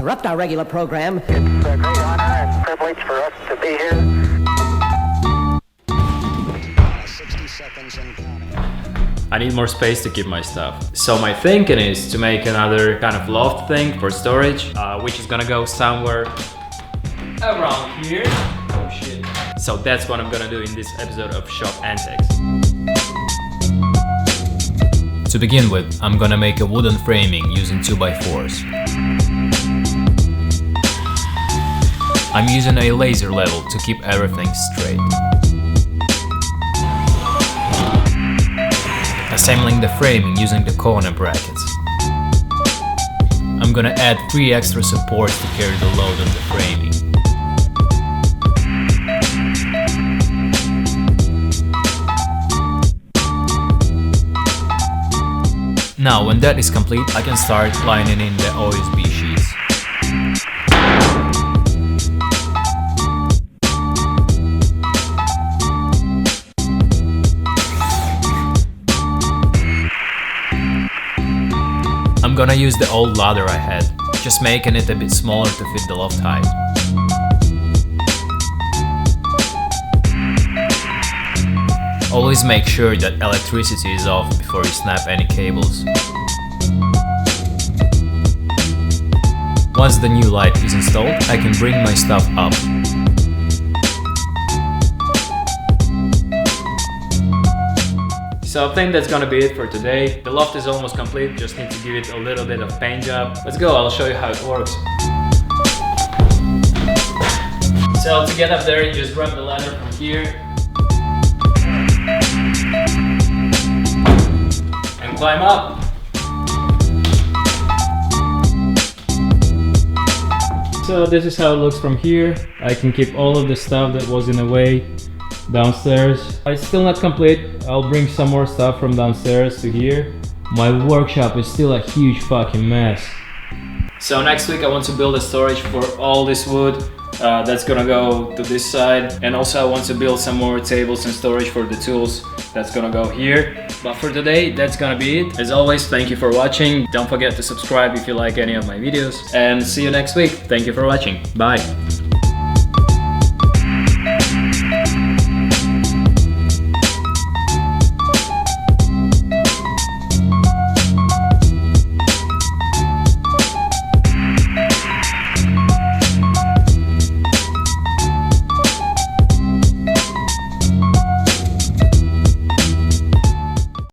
interrupt our regular program. It's a great honor and privilege for us to be here. 60 seconds and counting. I need more space to keep my stuff. So my thinking is to make another kind of loft thing for storage, which is gonna go somewhere around here. Oh shit. So that's what I'm gonna do in this episode of Shop Antics. To begin with, I'm gonna make a wooden framing using 2x4s. I'm using a laser level to keep everything straight. Assembling the framing using the corner brackets. I'm gonna add 3 extra supports to carry the load on the framing. Now when that is complete, I can start lining in the OSB sheets. I'm gonna use the old ladder I had, just making it a bit smaller to fit the loft height. Always make sure that electricity is off before you snap any cables. Once the new light is installed, I can bring my stuff up. So I think that's gonna be it for today. The loft is almost complete, just need to give it a little bit of paint job. Let's go, I'll show you how it works. So to get up there, you just grab the ladder from here and climb up. So this is how it looks from here. I can keep all of the stuff that was in the way downstairs. It's still not complete. I'll bring some more stuff from downstairs to here. My workshop is still a huge fucking mess. So next week I want to build a storage for all this wood. That's gonna go to this side, and also I want to build some more tables and storage for the tools. That's gonna go here. But for today, that's gonna be it. As always, thank you for watching. Don't forget to subscribe if you like any of my videos, and see you next week. Thank you for watching. Bye.